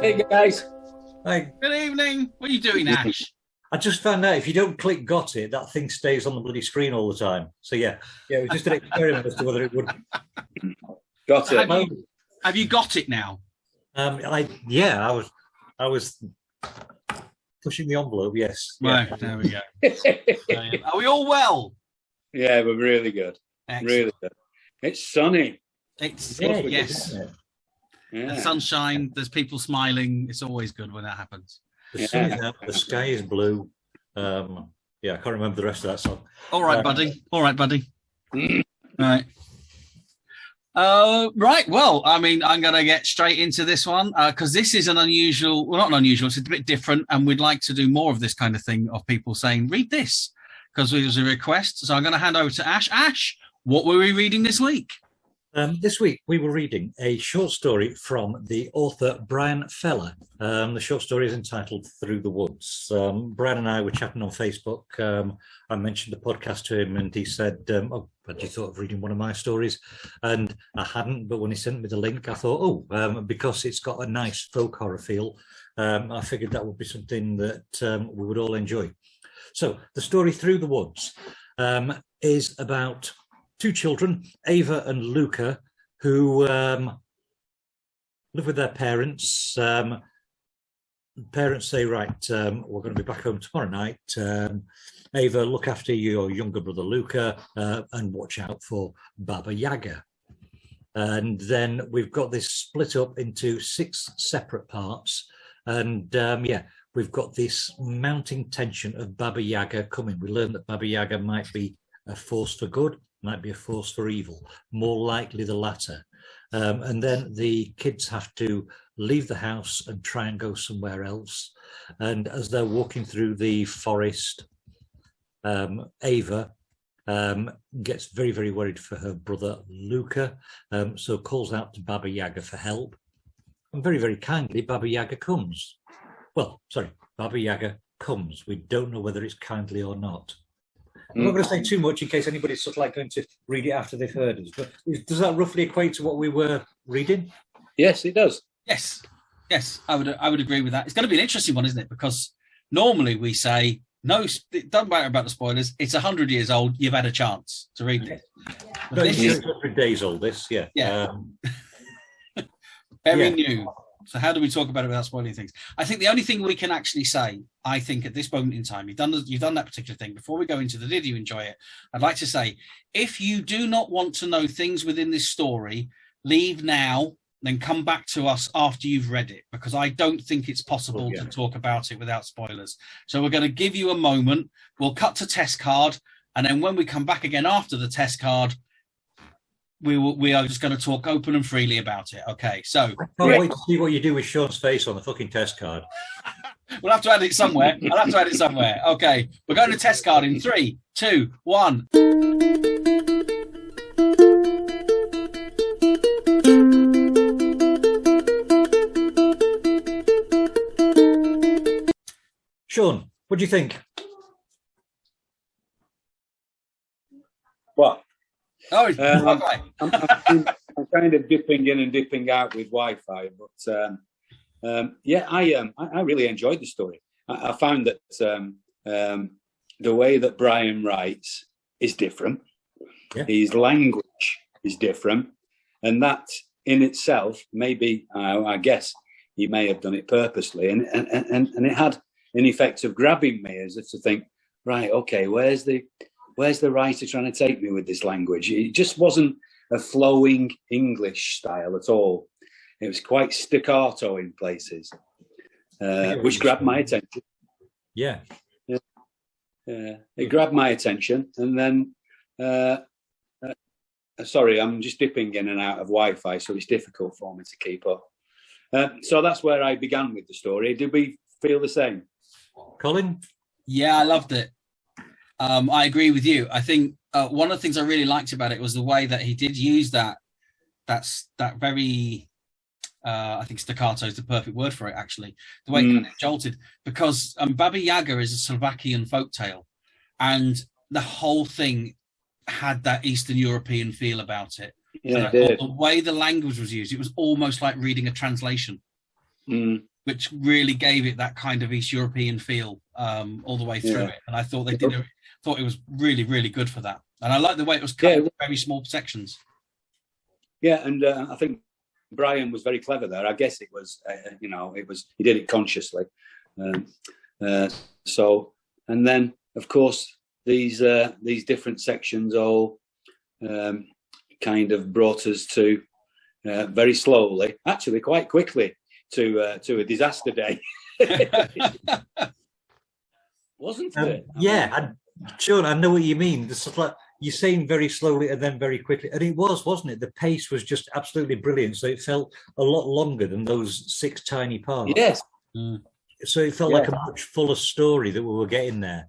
Hey guys. Hi. Good evening. What are you doing, Ash? I just found out if you don't click got it, that thing stays on the bloody screen all the time. So yeah, it was just an experiment as to whether it would. Got it. Have you got it now? I was pushing the envelope. Yes. Right, Yeah. there we go. Are we all well? Yeah, we're really good. Excellent. Really good. It's sunny. It's Yes. yes. Yeah. The sunshine. There's people smiling. It's always good when that happens. The sun is out. The sky is blue. I can't remember the rest of that song. All right, buddy. All right, buddy. Right. Right. Well, I mean, I'm going to get straight into this one because this is an unusual. Well, not an unusual. It's a bit different, and we'd like to do more of this kind of thing of people saying, "Read this," because it was a request. So I'm going to hand over to Ash. Ash, what were we reading this week? This week we were reading a short story from the author Brian Feller. The short story is entitled Through the Woods. Brian and I were chatting on Facebook. I mentioned the podcast to him and he said, had you thought of reading one of my stories? And I hadn't, but when he sent me the link, I thought, because it's got a nice folk horror feel, I figured that would be something that we would all enjoy. So the story Through the Woods is about two children, Ava and Luca, who live with their parents. Parents say, right, we're going to be back home tomorrow night. Ava, look after your younger brother Luca and watch out for Baba Yaga. And then we've got this split up into 6 separate parts. And we've got this mounting tension of Baba Yaga coming. We learn that Baba Yaga might be a force for good, might be a force for evil, more likely the latter. And then the kids have to leave the house and try and go somewhere else. And as they're walking through the forest, Ava gets very, very worried for her brother Luca, so calls out to Baba Yaga for help. And very, very kindly, Baba Yaga comes. Baba Yaga comes. We don't know whether it's kindly or not. I'm not going to say too much in case anybody's sort of like going to read it after they've heard us. But does that roughly equate to what we were reading? Yes, it does. Yes, I would agree with that. It's going to be an interesting one, isn't it? Because normally we say, no, don't worry about the spoilers. It's 100 years old. You've had a chance to read it. No, this is 100 days old, this, yeah. Very new. So how do we talk about it without spoiling things? I think the only thing we can actually say, I think at this moment in time, you've done that particular thing. Before we go into the did you enjoy it, I'd like to say, if you do not want to know things within this story, leave now, then come back to us after you've read it, because I don't think it's possible to talk about it without spoilers. So we're going to give you a moment. We'll cut to test card. And then when we come back again after the test card, we are just going to talk open and freely about it. Okay, so I can't wait to see what you do with Sean's face on the fucking test card. We'll have to add it somewhere. I'll have to add it somewhere. Okay, we're going to test card in 3, 2, 1. Sean, what do you think? What? Oh, it's Wi-Fi. I'm kind of dipping in and dipping out with Wi-Fi, but I really enjoyed the story. I found that the way that Brian writes is different. Yeah. His language is different, and that in itself, maybe I guess he may have done it purposely, and it had an effect of grabbing me as if to think, right, okay, where's the writer trying to take me with this language? It just wasn't a flowing English style at all. It was quite staccato in places, which grabbed my attention. Yeah. It grabbed my attention. And then, sorry, I'm just dipping in and out of Wi-Fi, so it's difficult for me to keep up. So that's where I began with the story. Did we feel the same? Colin? Yeah, I loved it. I agree with you. I think one of the things I really liked about it was the way that he did use that very, I think staccato is the perfect word for it, actually. The way it jolted, because Baba Yaga is a Slovakian folktale, and the whole thing had that Eastern European feel about it. Yeah, the way the language was used, it was almost like reading a translation. which really gave it that kind of East European feel all the way through it. And I thought they thought it was really, really good for that. And I like the way it was cut in very small sections. Yeah, and I think Brian was very clever there. I guess it was, he did it consciously. So, and then of course these different sections all kind of brought us to very slowly, actually quite quickly, to a disaster day. Wasn't it? Sean, I know what you mean. This is like you're saying very slowly and then very quickly, and it was, wasn't it? The pace was just absolutely brilliant. So it felt a lot longer than those 6 tiny parts. Yes. So it felt like a much fuller story that we were getting there.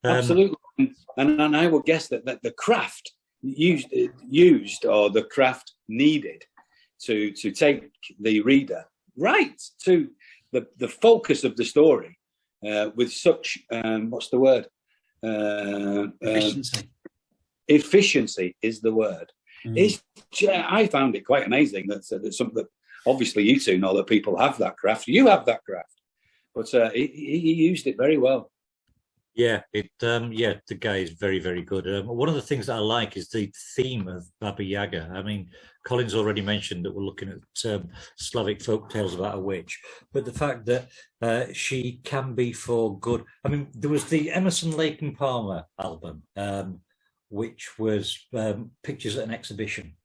Absolutely, and I would guess that the craft used or the craft needed to take the reader right to the focus of the story with such what's the word? Efficiency is the word. I found it quite amazing that something that obviously you two know that people have that craft. You have that craft, but he used it very well. Yeah, the guy is very, very good. One of the things that I like is the theme of Baba Yaga. I mean, Colin's already mentioned that we're looking at Slavic folk tales about a witch, but the fact that she can be for good. I mean, there was the Emerson, Lake and Palmer album, which was pictures at an exhibition.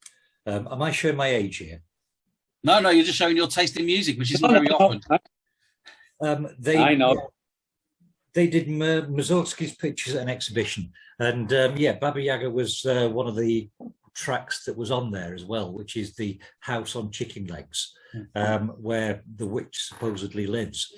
Am I showing my age here? No, you're just showing your taste in music, which isn't very often. I know. They did Mussorgsky's pictures at an exhibition, and Baba Yaga was one of the tracks that was on there as well, which is the house on chicken legs, where the witch supposedly lives,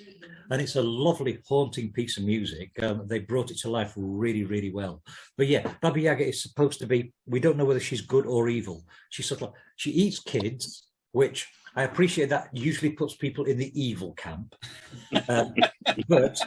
and it's a lovely, haunting piece of music. They brought it to life really, really well. But yeah, Baba Yaga is supposed to be. We don't know whether she's good or evil. She's sort of she eats kids, which I appreciate. That usually puts people in the evil camp, but.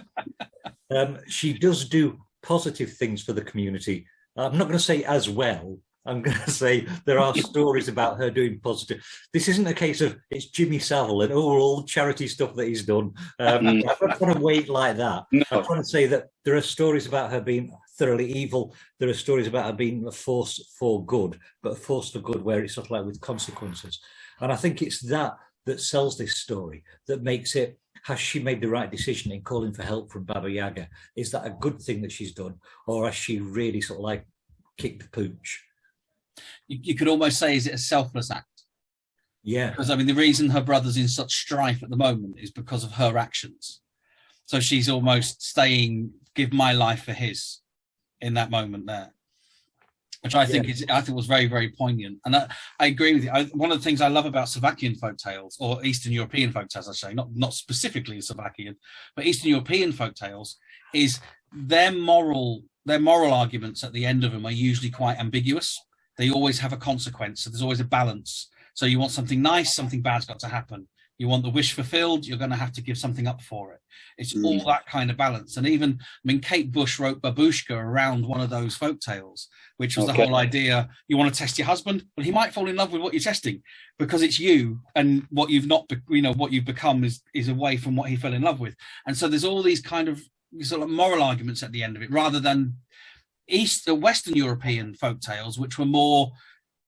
She does do positive things for the community. I'm not going to say as well. I'm going to say there are stories about her doing positive. This isn't a case of it's Jimmy Savile and all charity stuff that he's done. I'm not trying to wait like that. No. I'm trying to say that there are stories about her being thoroughly evil. There are stories about her being a force for good, but a force for good where it's sort of like with consequences. And I think it's that sells this story, that makes it. Has she made the right decision in calling for help from Baba Yaga? Is that a good thing that she's done? Or has she really sort of like kicked the pooch? You could almost say, is it a selfless act? Yeah. Because, I mean, the reason her brother's in such strife at the moment is because of her actions. So she's almost saying, give my life for his in that moment there. Which I think was very, very poignant, and I agree with you. One of the things I love about Slovakian folk tales, or Eastern European folk tales, I say, not specifically Slovakian, but Eastern European folk tales, is their moral arguments at the end of them are usually quite ambiguous. They always have a consequence, so there's always a balance. So you want something nice, something bad's got to happen. You want the wish fulfilled, you're going to have to give something up for it. It's all that kind of balance. And even, I mean, Kate Bush wrote Babushka around one of those folk tales, which was the whole idea, you want to test your husband? Well, he might fall in love with what you're testing because it's you, and what you've not, what you've become is away from what he fell in love with. And so there's all these kind of sort of moral arguments at the end of it, rather than Western European folk tales, which were more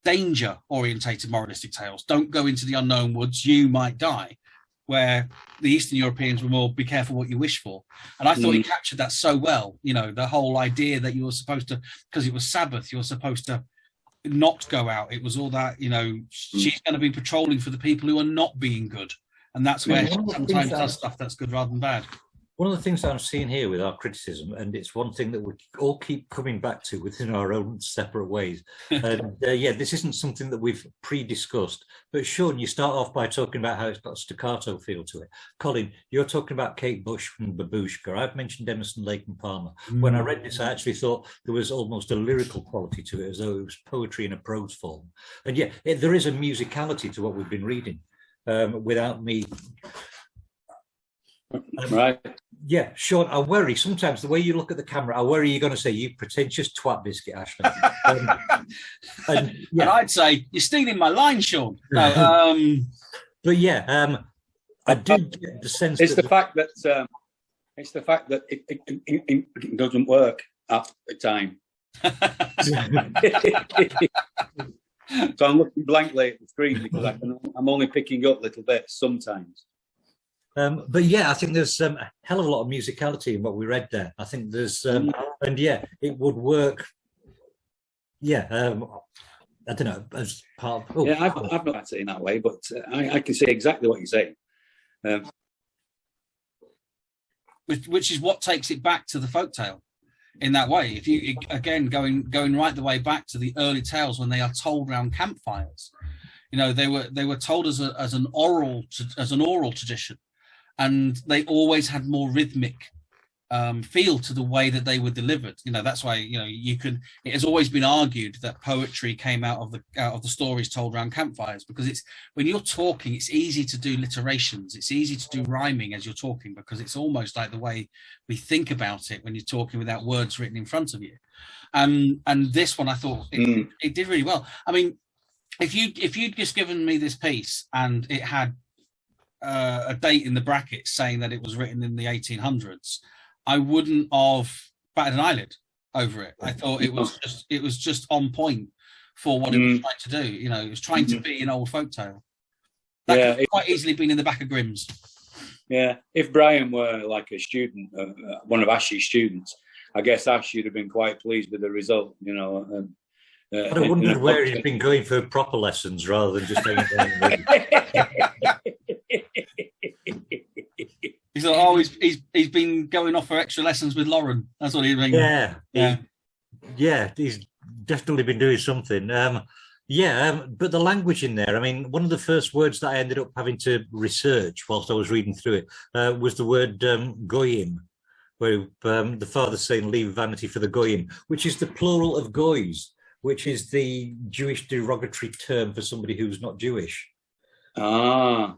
danger orientated moralistic tales. Don't go into the unknown woods, you might die, where the Eastern Europeans were more be careful what you wish for. And I thought he captured that so well, the whole idea that you were supposed to, because it was Sabbath, you're supposed to not go out. It was all that, she's going to be patrolling for the people who are not being good, and that's where she sometimes does stuff that's good rather than bad. One of the things that I'm seeing here with our criticism, and it's one thing that we all keep coming back to within our own separate ways. And this isn't something that we've pre-discussed. But Sean, you start off by talking about how it's got a staccato feel to it. Colin, you're talking about Kate Bush from Babushka. I've mentioned Emerson, Lake and Palmer. When I read this, I actually thought there was almost a lyrical quality to it, as though it was poetry in a prose form. And there is a musicality to what we've been reading, without me... Right. Yeah, Sean, I worry sometimes the way you look at the camera, I worry you're going to say, you pretentious twat biscuit, Ashley. And I'd say, you're stealing my line, Sean. No, But I I do get the sense it's the fact that it doesn't work at the time. So I'm looking blankly at the screen because I'm only picking up little bits sometimes. But yeah, I think there's a hell of a lot of musicality in what we read there. I think there's, and yeah, it would work. Yeah, I don't know, as part of. Yeah, I've not had it in that way, but I can see exactly what you're saying. Which is what takes it back to the folktale in that way. If you again going right the way back to the early tales when they are told around campfires, you know, they were told as an oral tradition, and they always had more rhythmic feel to the way that they were delivered. You know, that's why, you know, it has always been argued that poetry came out of the stories told around campfires, because it's, when you're talking, it's easy to do literations, it's easy to do rhyming as you're talking, because it's almost like the way we think about it when you're talking without words written in front of you. And this one, I thought it did really well. I mean, if you'd just given me this piece and it had a date in the brackets saying that it was written in the 1800s, I wouldn't have batted an eyelid over it. I thought it was just on point for what it was trying to do. You know, it was trying to be an old folktale. That could have quite easily been in the back of Grimm's. Yeah. If Brian were like a student, one of Ash's students, I guess Ash would have been quite pleased with the result, you know. But I wondered where he's been going for proper lessons rather than just hanging He's like, oh, he's been going off for extra lessons with Lauren. That's what he's been. Yeah. He's definitely been doing something. But the language in there. I mean, one of the first words that I ended up having to research whilst I was reading through it was the word goyim, where the father's saying, "Leave vanity for the goyim," which is the plural of goys, which is the Jewish derogatory term for somebody who's not Jewish. Ah,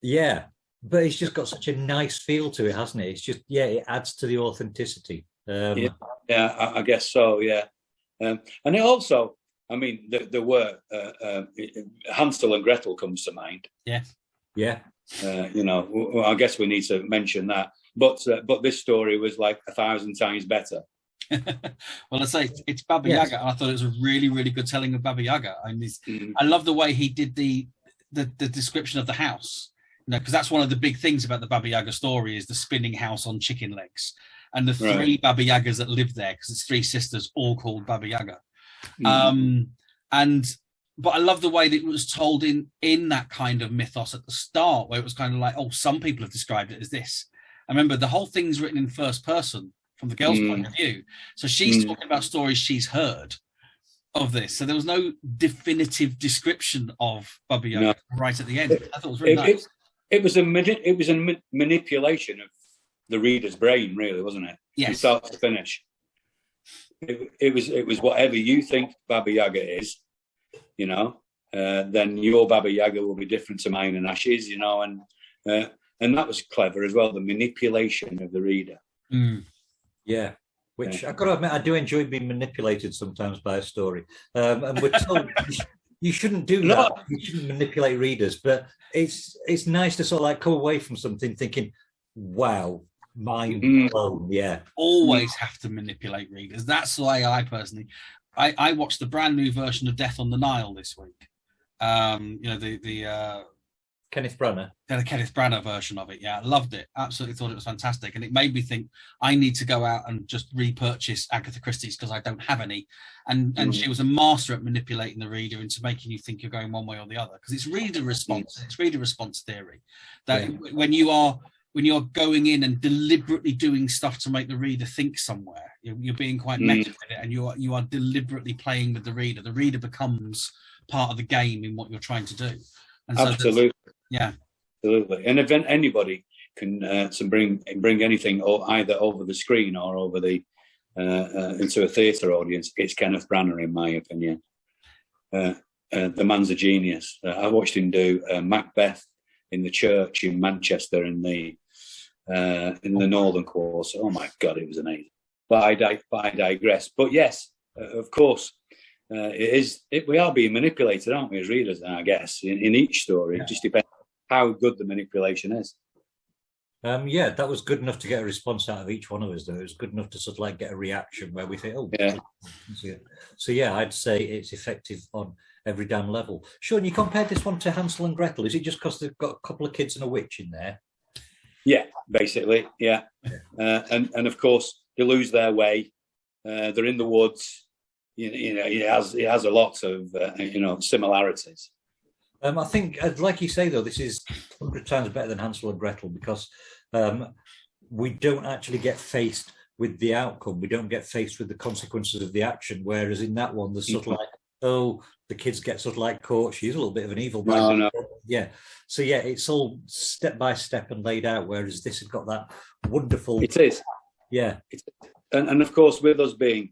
yeah. But it's just got such a nice feel to it, hasn't it? It's just, it adds to the authenticity. I guess so, yeah. And it also, I mean, there were, Hansel and Gretel comes to mind. Yeah. Yeah. You know, I guess we need to mention that. But this story was like 1,000 times better. Well, I say it's Baba Yaga, and I thought it was a really, really good telling of Baba Yaga. I mean, I love the way he did the description of the house. No, because that's one of the big things about the Baba Yaga story is the spinning house on chicken legs, and the three Baba Yagas that live there, because it's three sisters all called Baba Yaga. But I love the way that it was told in that kind of mythos at the start, where it was kind of like, oh, some people have described it as this. I remember the whole thing's written in first person from the girl's point of view, so she's talking about stories she's heard of this. So there was no definitive description of Baba Yaga right at the end. I thought it was really nice. It was a manipulation of the reader's brain, really, wasn't it? Yes. From start to finish. It was whatever you think Baba Yaga is, you know. Then your Baba Yaga will be different to mine and Ash's, you know, and that was clever as well. The manipulation of the reader. Yeah. Which I've got to admit, I do enjoy being manipulated sometimes by a story. And we're told you shouldn't do that. You shouldn't manipulate readers. But it's nice to sort of like come away from something thinking, wow, mind blown. Yeah. Always have to manipulate readers. That's the way I personally... I watched the brand new version of Death on the Nile this week. You know, the Kenneth Branagh. The Kenneth Branagh version of it. Yeah, I loved it. Absolutely thought it was fantastic. And it made me think I need to go out and just repurchase Agatha Christie's because I don't have any. And she was a master at manipulating the reader into making you think you're going one way or the other. Because it's reader response. It's reader response theory. That when you are going in and deliberately doing stuff to make the reader think somewhere, you're being quite meta with it, and you are deliberately playing with the reader. The reader becomes part of the game in what you're trying to do. And so absolutely. Yeah, absolutely. And if anybody can bring anything either over the screen or over the into a theatre audience, it's Kenneth Branagh, in my opinion. The man's a genius. I watched him do Macbeth in the church in Manchester in the Northern Quarter. Oh my God, it was amazing. But I digress. But yes, of course. We are being manipulated, aren't we, as readers? I guess in each story, it just depends how good the manipulation is. Yeah, that was good enough to get a response out of each one of us, though. It was good enough to sort of like get a reaction where we think, oh, yeah. So yeah, I'd say it's effective on every damn level. Sean, you compared this one to Hansel and Gretel. Is it just because they've got a couple of kids and a witch in there? Yeah, basically, yeah. And of course, they lose their way. They're in the woods. It has a lot of similarities. I think, like you say, though, this is 100 times better than Hansel and Gretel because we don't actually get faced with the outcome. We don't get faced with the consequences of the action. Whereas in that one, there's sort of like, oh, the kids get sort of like caught. She's a little bit of an evil. No. Yeah. So yeah, it's all step by step and laid out. Whereas this has got that wonderful. It is. Yeah. And of course, with us being,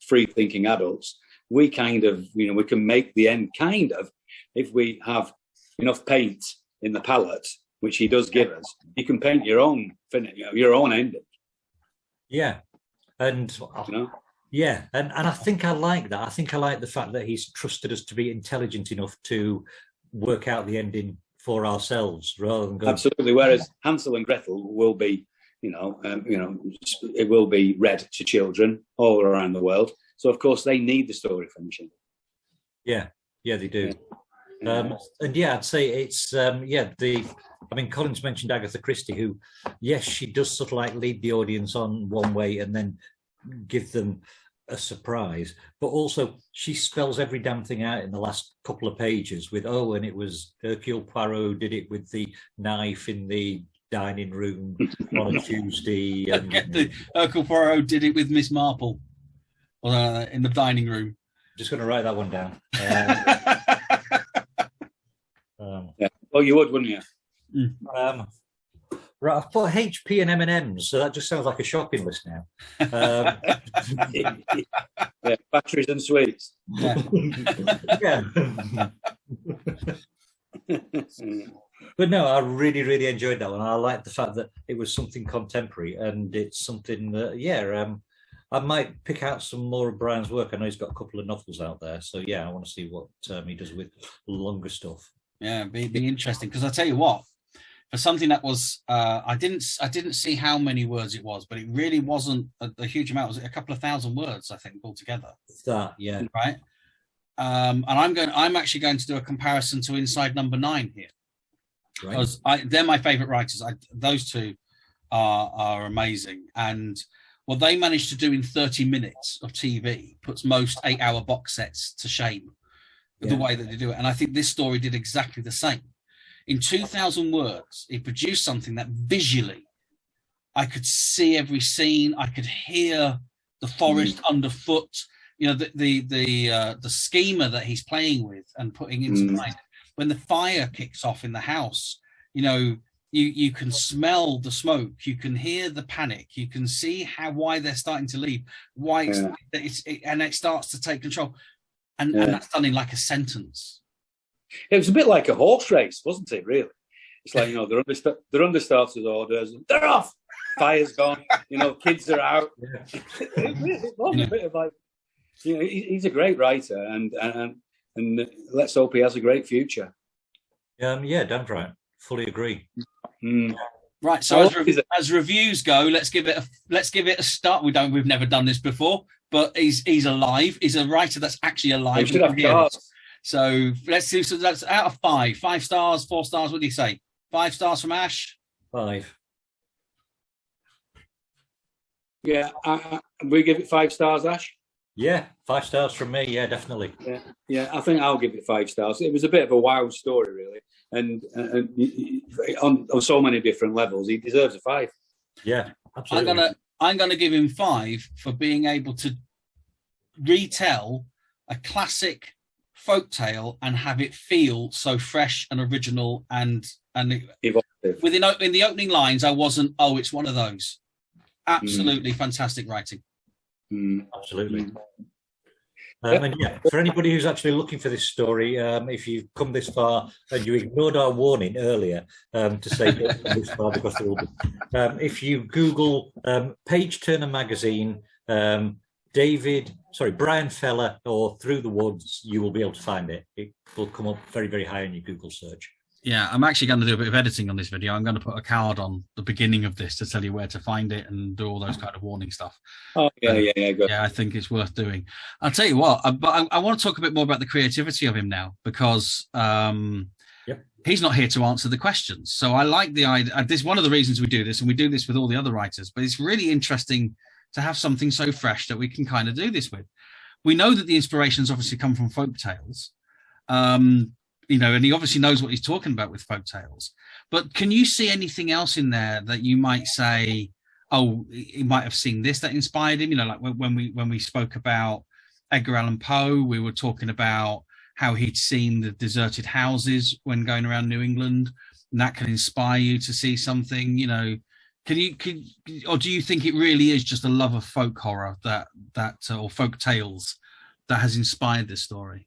free thinking adults, we kind of, we can make the end kind of, if we have enough paint in the palette, which he does give us, you can paint your own ending. Yeah. And yeah, and I think I like that. I think I like the fact that he's trusted us to be intelligent enough to work out the ending for ourselves rather than going. Absolutely. Whereas Hansel and Gretel will be, it will be read to children all around the world. So of course they need the story finishing. Yeah, they do. And yeah, I'd say it's Colin's mentioned Agatha Christie, who, yes, she does sort of like lead the audience on one way and then give them a surprise, but also she spells every damn thing out in the last couple of pages with, and it was Hercule Poirot did it with the knife in the dining room on a Tuesday. Hercule Poirot did it with Miss Marple in the dining room. Just going to write that one down. Well, you would, wouldn't you? Right, I've put HP and M&M's, so that just sounds like a shopping list now. Yeah, batteries and sweets. Yeah. But no, I really, really enjoyed that one. I like the fact that it was something contemporary, and it's something that, I might pick out some more of Brian's work. I know he's got a couple of novels out there, so yeah, I want to see what he does with longer stuff. Yeah, be interesting, because I tell you what, for something that was, I didn't see how many words it was, but it really wasn't a huge amount. It was a couple of thousand words, I think, altogether. That, yeah, right. And I'm actually going to do a comparison to Inside Number 9 here, because they're my favourite writers. Those two are amazing, and what they managed to do in 30 minutes of TV puts most 8-hour box sets to shame. The way that they do it, and I think this story did exactly the same. In 2,000 words, he produced something that visually, I could see every scene. I could hear the forest underfoot. The schema that he's playing with and putting into mind. When the fire kicks off in the house, you can smell the smoke. You can hear the panic. You can see why they're starting to leave. And it starts to take control. And that's done in like a sentence. It was a bit like a horse race, wasn't it, really? It's like, they're under starters orders. They're off. Fire's gone. Kids are out. It was a bit of like, he's a great writer, and let's hope he has a great future. Yeah, damn right. Fully agree. Right. So as reviews go, let's give it a start. We've never done this before, but he's alive. He's a writer that's actually alive. Should have cards. So let's do. So that's out of 5. 5 stars, 4 stars. What do you say? 5 stars from Ash. 5. Yeah, we give it 5 stars, Ash. Yeah, 5 stars from me. Yeah, definitely. Yeah, I think I'll give it 5 stars. It was a bit of a wild story, really, and on so many different levels, he deserves a 5. Yeah, absolutely. I'm gonna give him 5 for being able to retell a classic folktale and have it feel so fresh and original and evocative. In the opening lines, I wasn't. Oh, it's one of those. Absolutely fantastic writing. Absolutely. And yeah, for anybody who's actually looking for this story, if you've come this far and you ignored our warning earlier to say don't come this far because there will be, if you Google Page Turner magazine, Brian Feller or Through the Woods, you will be able to find it. It will come up very, very high on your Google search. Yeah, I'm actually going to do a bit of editing on this video. I'm going to put a card on the beginning of this to tell you where to find it and do all those kind of warning stuff. Oh, yeah, good. Yeah, I think it's worth doing. I'll tell you what, but I want to talk a bit more about the creativity of him now, because he's not here to answer the questions. So I like the idea. This is one of the reasons we do this, and we do this with all the other writers, but it's really interesting to have something so fresh that we can kind of do this with. We know that the inspirations obviously come from folk tales. You know, and he obviously knows what he's talking about with folk tales. But can you see anything else in there that you might say, oh, he might have seen this that inspired him? You know, like when we spoke about Edgar Allan Poe, we were talking about how he'd seen the deserted houses when going around New England, and that can inspire you to see something. You know, or do you think it really is just a love of folk horror or folk tales that has inspired this story?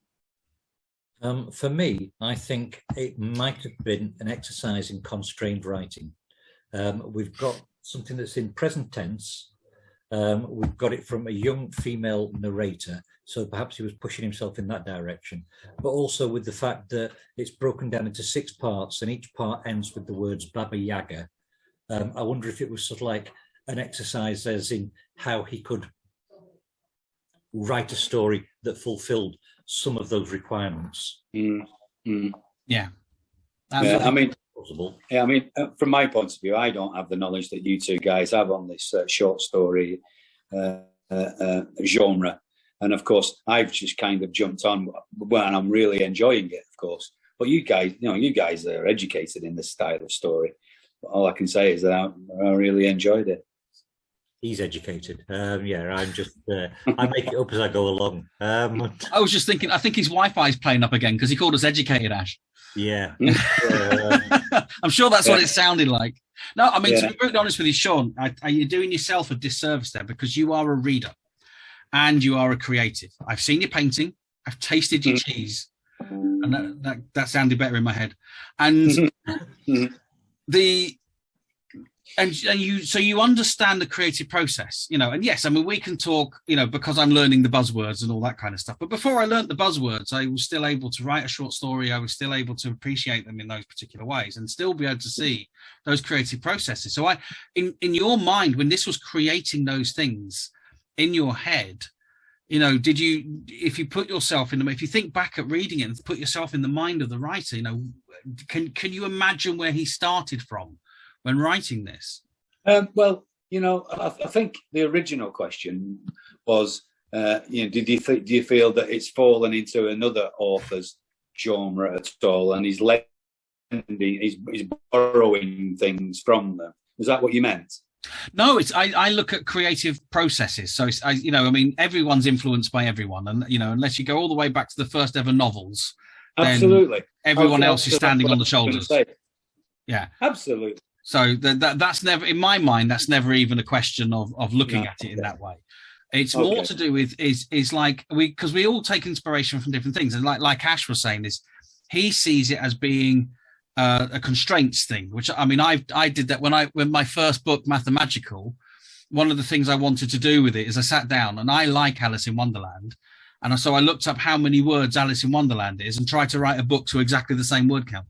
For me, I think it might have been an exercise in constrained writing. We've got something that's in present tense. We've got it from a young female narrator, so perhaps he was pushing himself in that direction. But also with the fact that it's broken down into 6 parts, and each part ends with the words Baba Yaga. I wonder if it was sort of like an exercise as in how he could write a story that fulfilled some of those requirements. Yeah. I mean, from my point of view, I don't have the knowledge that you two guys have on this short story genre, and of course, I've just kind of jumped on, and I'm really enjoying it, of course. But you guys are educated in this style of story. All I can say is that I really enjoyed it. He's educated. I'm just, I make it up as I go along. I was just thinking, I think his Wi-Fi is playing up again because he called us educated, Ash. Yeah. I'm sure that's what it sounded like. No, I mean, to be brutally honest with you, Sean, you're doing yourself a disservice there, because you are a reader and you are a creative. I've seen your painting. I've tasted your cheese. And that sounded better in my head. And you understand the creative process, you know, and yes, I mean, we can talk, you know, because I'm learning the buzzwords and all that kind of stuff. But before I learned the buzzwords, I was still able to write a short story. I was still able to appreciate them in those particular ways and still be able to see those creative processes. So in your mind, when this was creating those things in your head, you know, if you think back at reading it and put yourself in the mind of the writer, you know, can you imagine where he started from when writing this? Well, you know, I think the original question was, do you feel that it's fallen into another author's genre at all, and he's borrowing things from them? Is that what you meant? No, I look at creative processes. So I mean, everyone's influenced by everyone, and you know, unless you go all the way back to the first ever novels, absolutely, everyone else is standing on the shoulders. Yeah, absolutely. So that's never, in my mind, that's never even a question of looking at it in that way. It's more to do with is like because we all take inspiration from different things, and like Ash was saying, he sees it as being a constraints thing, which I mean I did that when my first book, Mathemagical. One of the things I wanted to do with it is I sat down, and I like Alice in Wonderland, and so I looked up how many words Alice in Wonderland is and tried to write a book to exactly the same word count.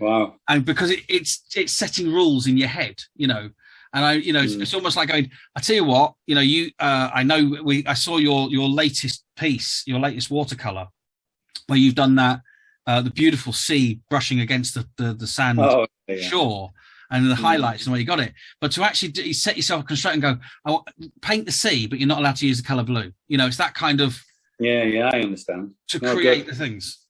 Wow. And because it's setting rules in your head, you know, and it's almost like going, I tell you what, you know, I saw your latest piece, your latest watercolor, where you've done that, the beautiful sea brushing against the sand shore and the highlights and where you got it. But to actually set yourself a constraint and go, paint the sea, but you're not allowed to use the color blue. You know, it's that kind of. Yeah, I understand. To create the things.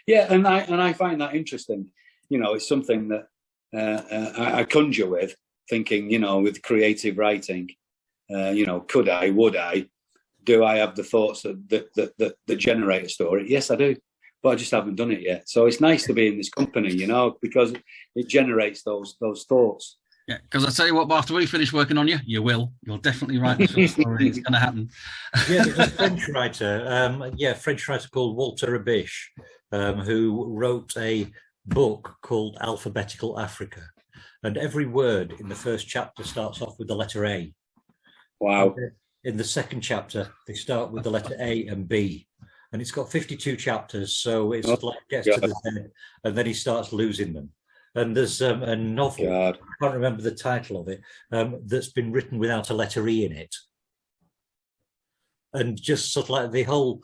Yeah, and I find that interesting. You know, it's something that I conjure with, thinking, you know, with creative writing, you know, could I, would I, do I have the thoughts that generate a story? Yes, I do, but I just haven't done it yet. So it's nice to be in this company, you know, because it generates those thoughts. Yeah, because I tell you what, after we finish working on you, you'll definitely write a short story. It's going to happen. Yeah, there's a French writer called Walter Rabish, who wrote a book called Alphabetical Africa, and every word in the first chapter starts off with the letter A. Wow. In the second chapter, they start with the letter A and B, and it's got 52 chapters, so it's like gets to the end, and then he starts losing them. And there's a novel, I can't remember the title of it, that's been written without a letter E in it. And just sort of like the whole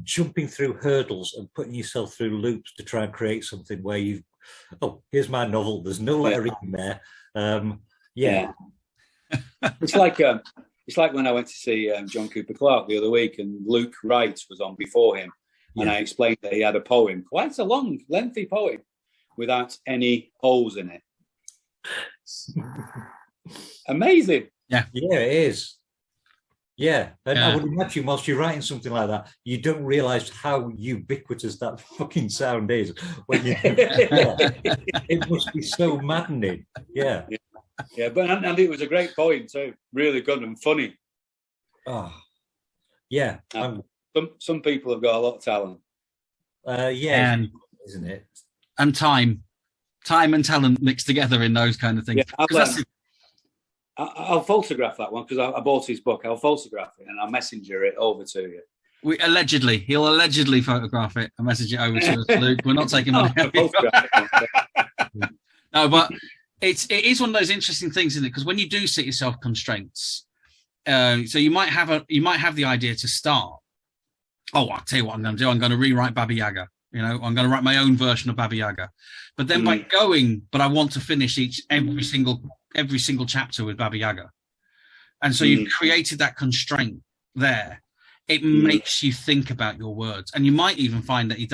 jumping through hurdles and putting yourself through loops to try and create something where you, oh, here's my novel, there's no letter E in there. It's like when I went to see John Cooper Clarke the other week, and Luke Wright was on before him, and I explained that he had a poem, quite a long, lengthy poem, without any holes in it. Amazing. Yeah, it is. Yeah, and I would imagine whilst you're writing something like that, you don't realise how ubiquitous that fucking sound is. When you, it must be so maddening. Yeah. But and it was a great poem too, really good and funny. Oh, yeah. Some people have got a lot of talent. Isn't it? And time and talent mixed together in those kind of things. Yeah, I'll photograph that one because I bought his book. I'll photograph it and I'll messenger it over to you. He'll allegedly photograph it and message it over to us, Luke. We're not taking money. No, but it is one of those interesting things, isn't it? Because when you do set yourself constraints, so you might have the idea to start. Oh, I'll tell you what I'm going to do. I'm going to rewrite Baba Yaga. I'm going to write my own version of Baba Yaga. But then but I want to finish every single chapter with Baba Yaga. And so you've created that constraint there. It makes you think about your words. And you might even find that it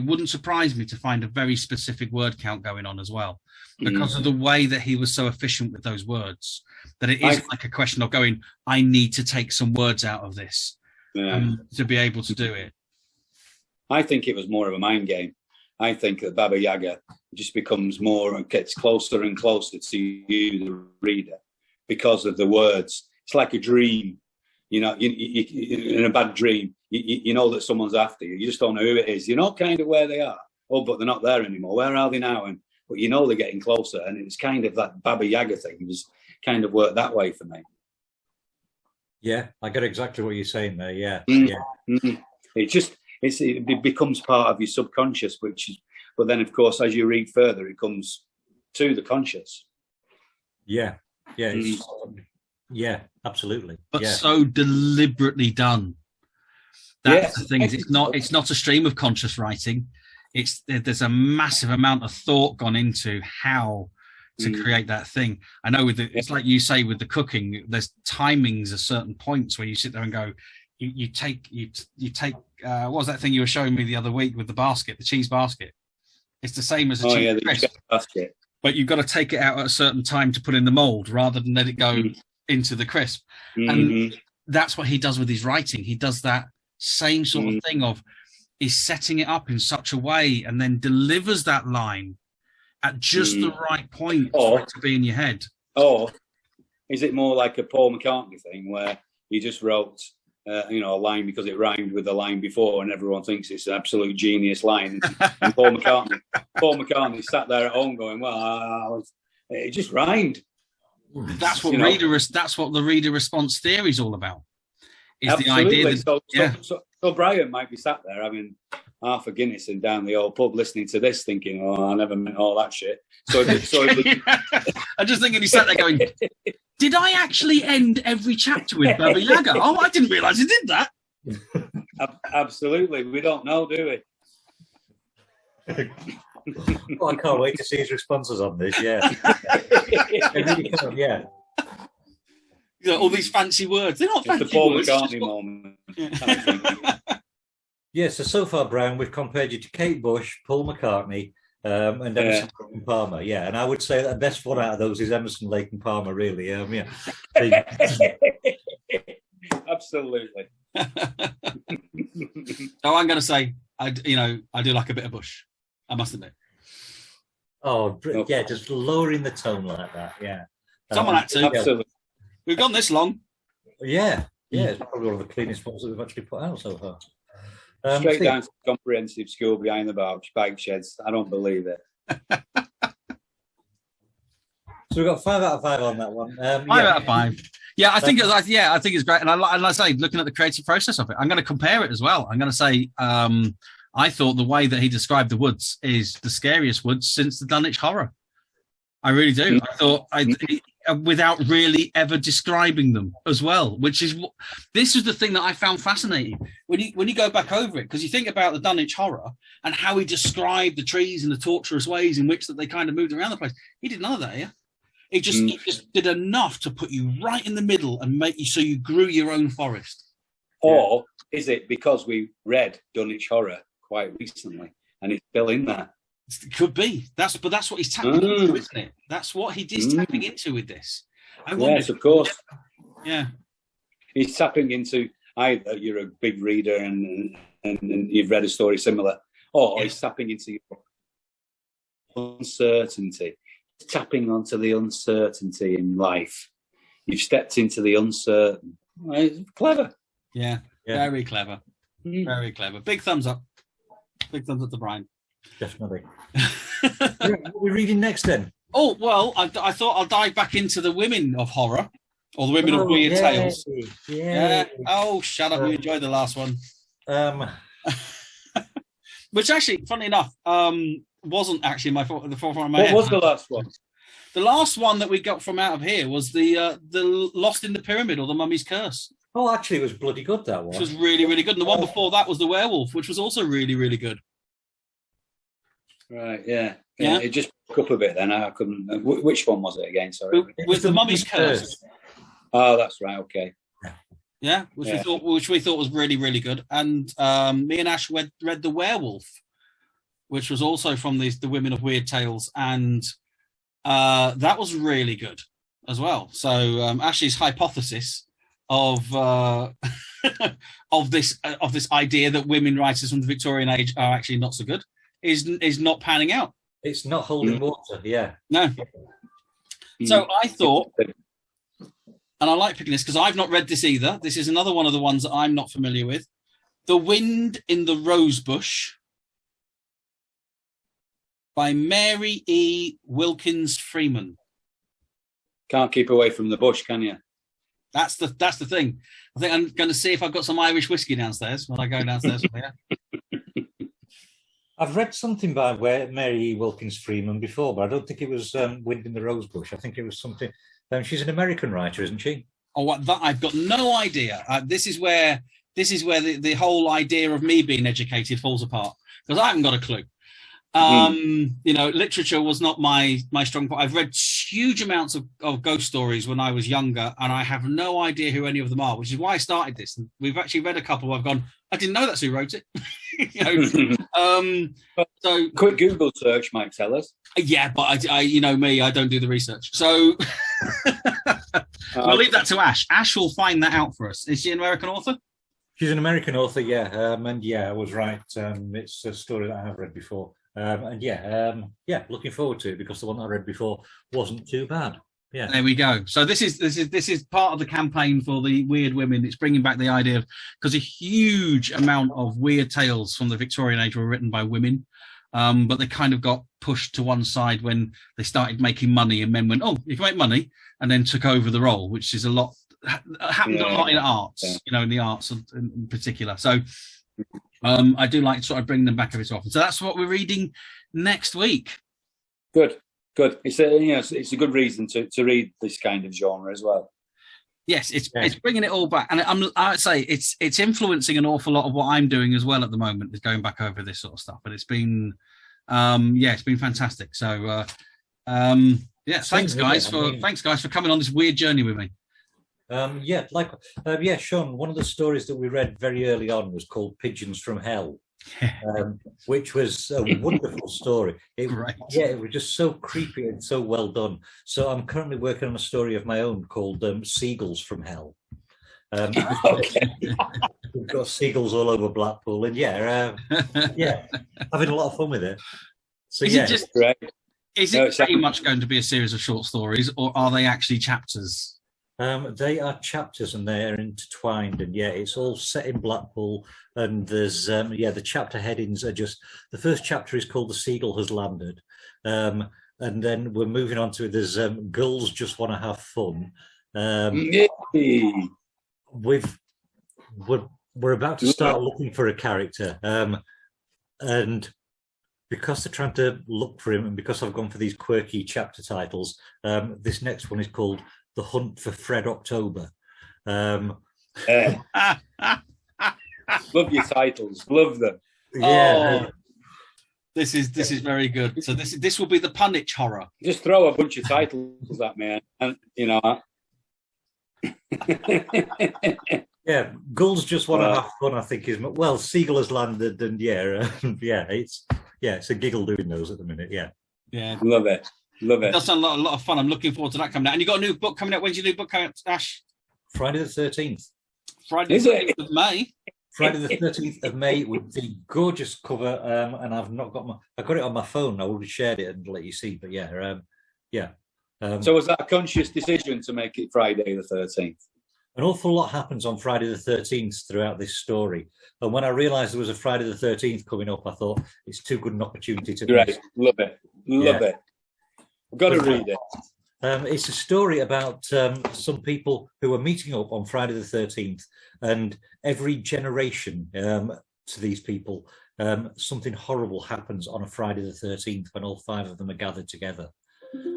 wouldn't surprise me to find a very specific word count going on as well, because of the way that he was so efficient with those words, that it is like a question of going, I need to take some words out of this to be able to do it. I think it was more of a mind game. I think that Baba Yaga just becomes more and gets closer and closer to you, the reader, because of the words. It's like a dream. You in a bad dream, you know that someone's after you. You just don't know who it is. You know kind of where they are. Oh, but they're not there anymore. Where are they now? But you know they're getting closer. And it's kind of that Baba Yaga thing. It was kind of worked that way for me. Yeah, I get exactly what you're saying there. Yeah. It becomes part of your subconscious, but then of course as you read further, it comes to the conscious. Yeah, absolutely. But so deliberately done. That's the thing. It's not a stream of conscious writing. There's a massive amount of thought gone into how to create that thing. I know it's like you say with the cooking. There's timings at certain points where you sit there and go. You take what was that thing you were showing me the other week with the basket, the cheese basket? It's the same as a cheese basket, but you've got to take it out at a certain time to put in the mold rather than let it go into the crisp. And that's what he does with his writing. He does that same sort of thing of he's setting it up in such a way and then delivers that line at just the right point for it to be in your head. Or is it more like a Paul McCartney thing where he just wrote a line because it rhymed with the line before and everyone thinks it's an absolute genius line, and Paul McCartney sat there at home going, well, it just rhymed. That's what the reader response theory is all about. Is the idea that so Brian might be sat there having half a Guinness and down the old pub listening to this thinking, oh, I never meant all that shit. I'm just thinking he sat there going, did I actually end every chapter with Baba Yaga? Oh, I didn't realise he did that. Absolutely. We don't know, do we? Oh, I can't wait to see his responses on this, All these fancy words. They're not fancy words. The Paul words. McCartney moment. So far, Brown, we've compared you to Kate Bush, Paul McCartney, and Emerson, Lake and Palmer. Yeah, and I would say that the best one out of those is Emerson, Lake and Palmer, really. Absolutely. I'm going to say, I do like a bit of Bush. I must admit. Oh, yeah, just lowering the tone like that. Yeah. Someone had to. Absolutely. We've gone this long. Yeah, it's probably one of the cleanest ones that we've actually put out so far. Straight down to the comprehensive school behind the bike sheds. I don't believe it. So we've got 5 out of 5 on that one. 5 out of 5. Yeah, I think it's great. And I say, looking at the creative process of it, I'm going to compare it as well. I'm going to say, I thought the way that he described the woods is the scariest woods since the Dunwich Horror. I really do. I thought, without really ever describing them as well, this is the thing that I found fascinating when you go back over it, because you think about the Dunwich Horror and how he described the trees and the torturous ways in which that they kind of moved around the place. He did none of that here. He just did enough to put you right in the middle and make you so you grew your own forest. Or is it because we read Dunwich Horror quite recently and it's still in there? It could be. That's what he's tapping into, isn't it? That's what he is tapping into with this. Yes, of course. Yeah. He's tapping into either you're a big reader and you've read a story similar, or he's tapping into your uncertainty. He's tapping onto the uncertainty in life. You've stepped into the uncertain. It's clever. Yeah. Very clever. Very clever. Big thumbs up. Big thumbs up to Brian. Definitely. What are we reading next then? Oh, well, I thought I'll dive back into the women of horror, or the women of weird tales. Yeah. Oh, shut up. You enjoyed the last one. Which actually, funny enough, wasn't actually the forefront of my head. What was the last one? The last one that we got from out of here was the Lost in the Pyramid, or the Mummy's Curse. Oh, actually, it was bloody good, that one. Which was really, really good. And the one before that was the Werewolf, which was also really, really good. Right, yeah. It just broke up a bit then. I couldn't. Which one was it again? Sorry. With the Mummy's Curse. Oh, that's right. Okay. Yeah, which we thought was really, really good. And me and Ash read the Werewolf, which was also from the Women of Weird Tales, and that was really good as well. So Ash's hypothesis of this idea that women writers from the Victorian age are actually not so good is not panning out. It's not holding water, yeah. No. So I thought, and I like picking this because I've not read this either. This is another one of the ones that I'm not familiar with. The Wind in the Rosebush by Mary E. Wilkins Freeman. Can't keep away from the bush, can you? That's the thing. I think I'm going to see if I've got some Irish whiskey downstairs when I go downstairs from here. I've read something by Mary E. Wilkins Freeman before, but I don't think it was Wind in the Rosebush. I think it was something. She's an American writer, isn't she? Oh, I've got no idea. This is where the whole idea of me being educated falls apart, because I haven't got a clue. Literature was not my strong point. I've read huge amounts of ghost stories when I was younger, and I have no idea who any of them are, which is why I started this. And we've actually read a couple where I've gone, I didn't know that's who wrote it. So quick Google search might tell us. Yeah, but I me, I don't do the research. So we'll leave that to Ash. Ash will find that out for us. Is she an American author? She's an American author, yeah. I was right. It's a story that I have read before. Looking forward to it, because the one that I read before wasn't too bad. Yeah, there we go. So this is part of the campaign for the weird women. It's bringing back the idea of, because a huge amount of weird tales from the Victorian age were written by women, but they kind of got pushed to one side when they started making money, and men went, "Oh, you can make money," and then took over the role, which is happened a lot in arts, in the arts in particular. So. I do like to sort of bring them back every so often. So that's what we're reading next week. Good. It's a good reason to read this kind of genre as well. Yes, it's bringing it all back, and I'd say it's influencing an awful lot of what I'm doing as well at the moment. Is going back over this sort of stuff, but it's been it's been fantastic. So thanks guys for coming on this weird journey with me. Sean, one of the stories that we read very early on was called Pigeons from Hell, which was a wonderful story. It was just so creepy and so well done. So I'm currently working on a story of my own called Seagulls from Hell. We've got seagulls all over Blackpool, and having a lot of fun with it. So is it pretty much going to be a series of short stories, or are they actually chapters? They are chapters, and they are intertwined, and it's all set in Blackpool. And there's the chapter headings are just, the first chapter is called "The Seagull Has Landed," and and then we're moving on to there's Girls Just Want to Have Fun. We're about to start looking for a character, and because they're trying to look for him, and because I've gone for these quirky chapter titles, this next one is called The Hunt for Fred October. Love your titles, love them. Yeah. Oh, this is very good. So this will be the Punich horror. Just throw a bunch of titles at me, and you know. Yeah, Gulls Just Want to Have Fun, I think, is well. Seagull has landed, and it's a giggle doing those at the minute. Yeah, love it. It does sound a lot of fun. I'm looking forward to that coming out. And you got a new book coming out. When's your new book coming out, Ash? Friday the 13th. Friday the 13th of May. Friday the 13th of May with the gorgeous cover, and I've got it on my phone. I already shared it and let you see, but so was that a conscious decision to make it Friday the 13th? An awful lot happens on Friday the 13th throughout this story. And when I realised there was a Friday the 13th coming up, I thought it's too good an opportunity to miss. Love it. I've got to read it. It's a story about some people who are meeting up on Friday the 13th, and every generation to these people, something horrible happens on a Friday the 13th when all 5 of them are gathered together,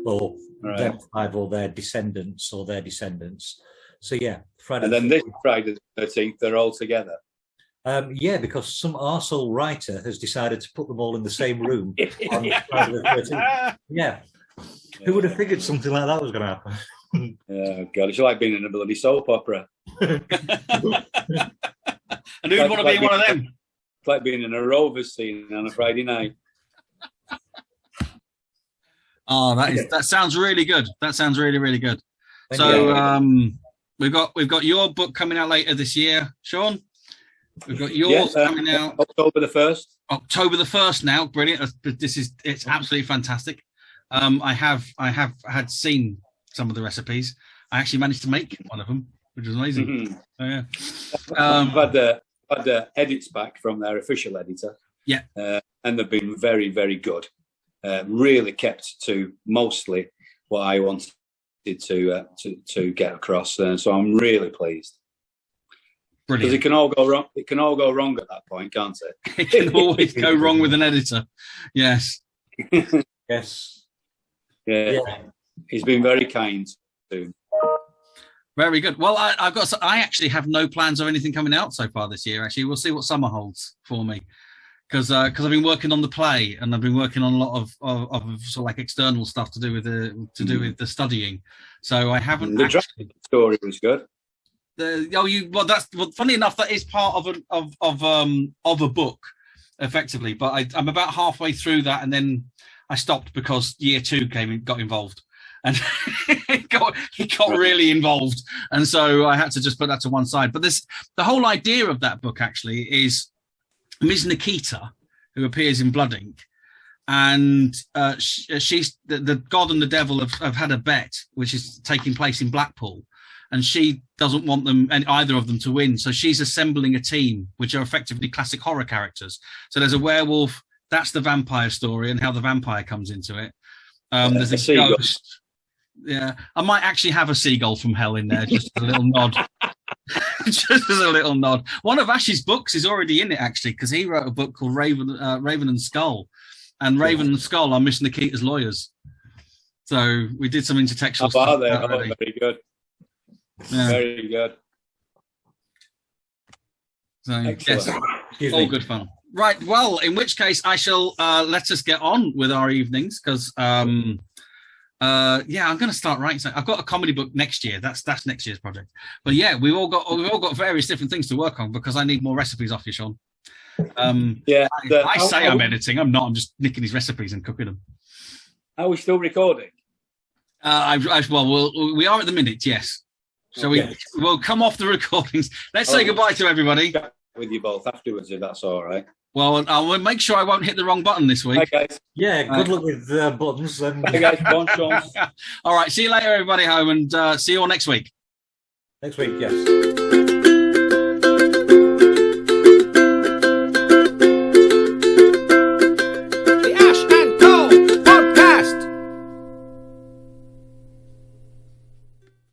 or them 5 or their descendants or their descendants. So Friday. And then this Friday the 13th, they're all together. Because some arsehole writer has decided to put them all in the same room on Friday the 13th. Yeah. Who would have figured something like that was going to happen? Oh, God, it's like being in a bloody soap opera. And who'd want to be one of them? It's like being in a Rovers scene on a Friday night. Oh, that sounds really good. That sounds really, really good. So we've got your book coming out later this year, Sean. We've got yours coming out October the 1st. October the 1st now. Brilliant. It's absolutely fantastic. I have had seen some of the recipes. I actually managed to make one of them, which was amazing. Mm-hmm. I've had the edits back from their official editor. Yeah. And they've been very, very good. Really kept to mostly what I wanted to get across. So I'm really pleased. Brilliant. Because it can all go wrong. It can all go wrong at that point, can't it? It can always go wrong with an editor. Yes. Yes. Yeah. He's been very kind too. Very good. Well, I actually have no plans of anything coming out so far this year. Actually, we'll see what summer holds for me, because I've been working on the play, and I've been working on a lot of sort of like external stuff to do with the studying. So I haven't. The actually... story was good. Funny enough, that is part of a book, effectively. But I'm about halfway through that, and then I stopped because year 2 got involved, and he got really involved, and so I had to just put that to one side. But the whole idea of that book actually is Ms. Nikita, who appears in Blood Ink, and she's the God and the Devil have had a bet, which is taking place in Blackpool, and she doesn't want them and either of them to win. So she's assembling a team, which are effectively classic horror characters. So there's a werewolf. That's the vampire story and how the vampire comes into it. There's a ghost. Yeah, I might actually have a seagull from hell in there, just a little nod. Just as a little nod. One of Ash's books is already in it, actually, because he wrote a book called Raven and Skull. And Raven and Skull are Miss Nikita's lawyers. So we did some intertextual stuff. Are they? Very good. Yeah. Very good. So, yes, all good fun. Right, well, in which case I shall let us get on with our evenings, because I'm going to start writing. So I've got a comedy book next year. That's next year's project. But yeah, we've all got various different things to work on, because I need more recipes off you, Sean. I say I'm editing. I'm not. I'm just nicking his recipes and cooking them. Are we still recording? We are at the minute. Yes. So we'll come off the recordings. Let's say goodbye to everybody. With you both afterwards, if that's all right. Well, I'll make sure I won't hit the wrong button this week. Bye, guys. Yeah, good luck with buttons. And... Bye, guys. Bon chance. All right, see you later, everybody home, and see you all next week. Next week, yes.